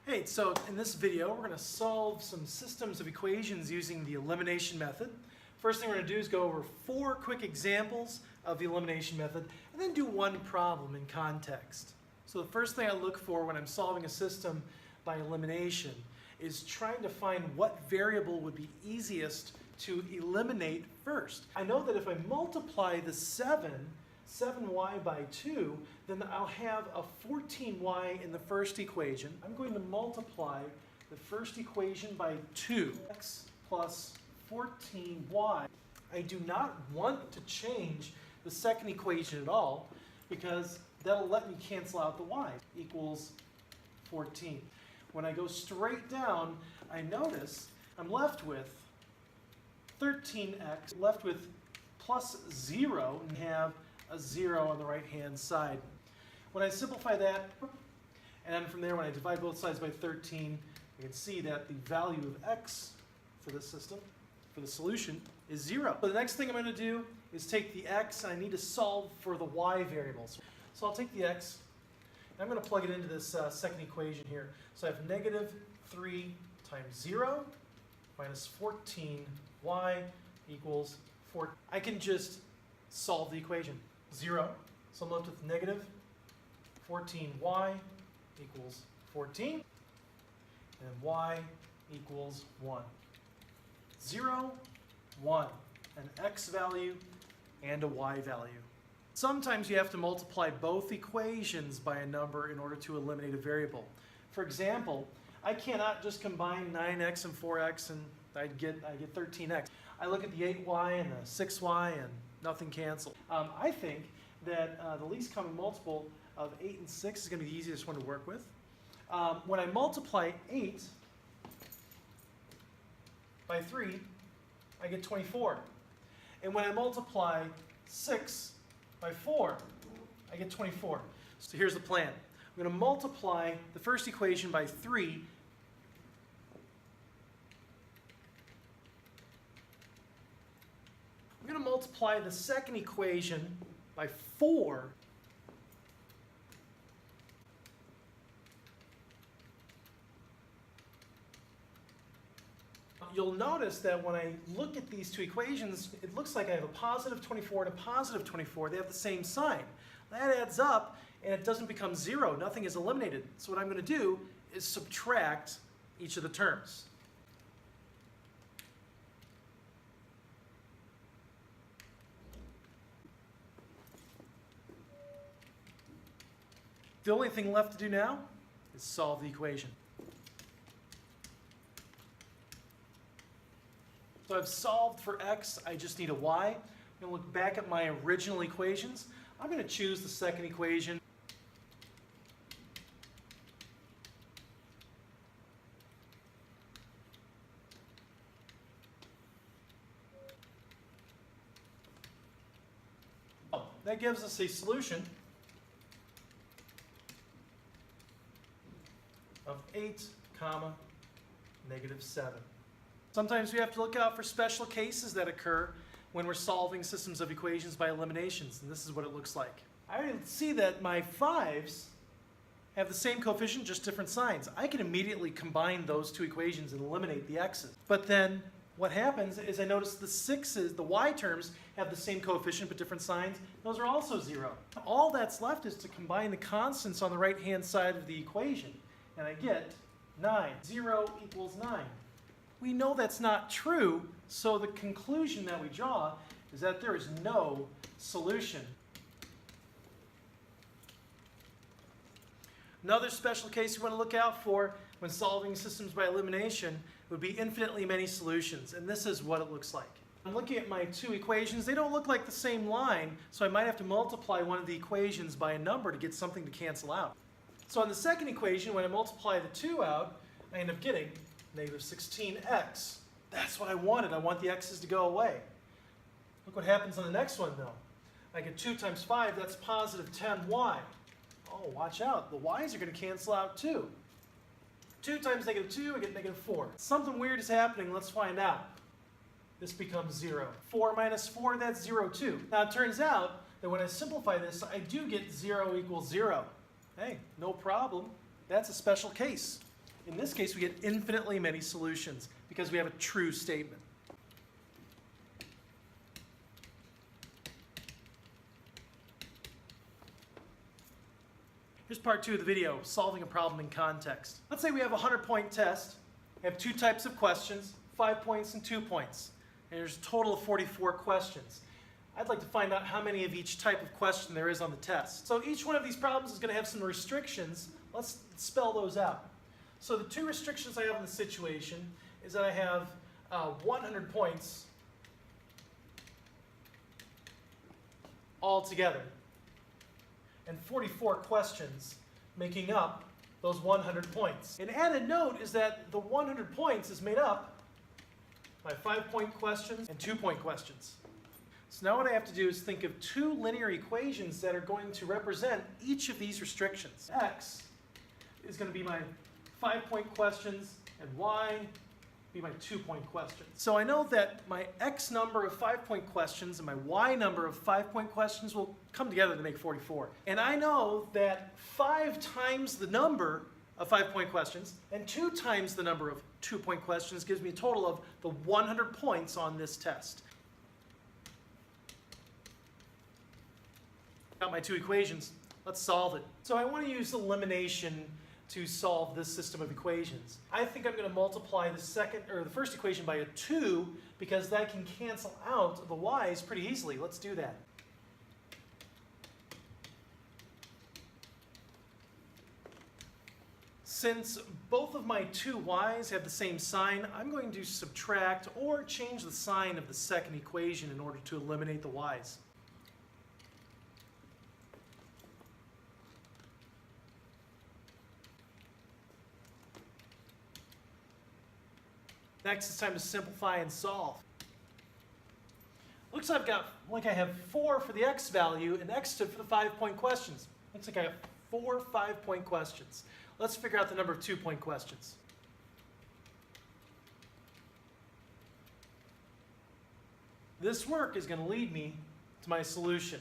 Hey, so in this video, we're going to solve some systems of equations using the elimination method. First thing we're going to do is go over 4 quick examples of the elimination method, and then do one problem in context. So the first thing I look for when I'm solving a system by elimination is trying to find what variable would be easiest to eliminate first. I know that if I multiply the 7y by 2, then I'll have a 14y in the first equation. I'm going to multiply the first equation by 2, x plus 14y. I do not want to change the second equation at all because that'll let me cancel out the y, equals 14. When I go straight down, I notice I'm left with 13x, left with plus 0, and have a 0 on the right-hand side. When I simplify that, and then from there when I divide both sides by 13, you can see that the value of x for this system, for the solution, is 0. So the next thing I'm going to do is take the x, and I need to solve for the y variables. So I'll take the x, and I'm going to plug it into this second equation here. So I have negative 3 times 0 minus 14y equals 4. I can just solve the equation. 0. So I'm left with negative 14y equals 14, and y equals 1. 0, 1, an x value and a y value. Sometimes you have to multiply both equations by a number in order to eliminate a variable. For example, I cannot just combine 9x and 4x and I get 13x. I look at the 8y and the 6y and nothing cancels. I think that the least common multiple of 8 and 6 is going to be the easiest one to work with. When I multiply 8 by 3, I get 24. And when I multiply 6 by 4, I get 24. So here's the plan. I'm going to multiply the first equation by 3. I'm going to multiply the second equation by 4. You'll notice that when I look at these two equations, it looks like I have a positive 24 and a positive 24. They have the same sign. That adds up, and it doesn't become 0. Nothing is eliminated. So what I'm going to do is subtract each of the terms. The only thing left to do now is solve the equation. So I've solved for x, I just need a y. I'm going to look back at my original equations. I'm going to choose the second equation. That gives us a solution of 8, negative 7. Sometimes we have to look out for special cases that occur when we're solving systems of equations by eliminations, and this is what it looks like. I see that my 5's have the same coefficient, just different signs. I can immediately combine those two equations and eliminate the x's. But then what happens is I notice the 6's, the y terms, have the same coefficient but different signs. Those are also 0. All that's left is to combine the constants on the right-hand side of the equation, and I get 9. 0 equals 9. We know that's not true, so the conclusion that we draw is that there is no solution. Another special case you want to look out for when solving systems by elimination would be infinitely many solutions, and this is what it looks like. I'm looking at my two equations. They don't look like the same line, so I might have to multiply one of the equations by a number to get something to cancel out. So on the second equation, when I multiply the 2 out, I end up getting negative 16x. That's what I wanted. I want the x's to go away. Look what happens on the next one, though. I get 2 times 5, that's positive 10y. Oh, watch out. The y's are going to cancel out too. 2 times negative 2, I get negative 4. Something weird is happening. Let's find out. This becomes 0. 4 minus 4, that's 0 too. Now it turns out that when I simplify this, I do get 0 equals 0. Hey, no problem. That's a special case. In this case, we get infinitely many solutions because we have a true statement. Here's part 2 of the video, solving a problem in context. Let's say we have a 100-point test. We have 2 types of questions, 5 points and 2 points. And there's a total of 44 questions. I'd like to find out how many of each type of question there is on the test. So each one of these problems is going to have some restrictions. Let's spell those out. So the 2 restrictions I have in the situation is that I have 100 points all together, and 44 questions making up those 100 points. An added note is that the 100 points is made up by 5-point questions and 2-point questions. So now what I have to do is think of 2 linear equations that are going to represent each of these restrictions. X is going to be my 5-point questions, and Y be my 2-point questions. So I know that my X number of 5-point questions and my Y number of 5-point questions will come together to make 44. And I know that 5 times the number of 5-point questions and 2 times the number of 2-point questions gives me a total of the 100 points on this test. Got my 2 equations. Let's solve it. So I want to use elimination to solve this system of equations. I think I'm going to multiply the first equation by a 2 because that can cancel out the y's pretty easily. Let's do that. Since both of my 2 y's have the same sign, I'm going to subtract or change the sign of the second equation in order to eliminate the y's. Next, it's time to simplify and solve. Looks like I have 4 for the x value, and x stood for the 5-point questions. Looks like I have 4 5-point questions. Let's figure out the number of 2-point questions. This work is going to lead me to my solution.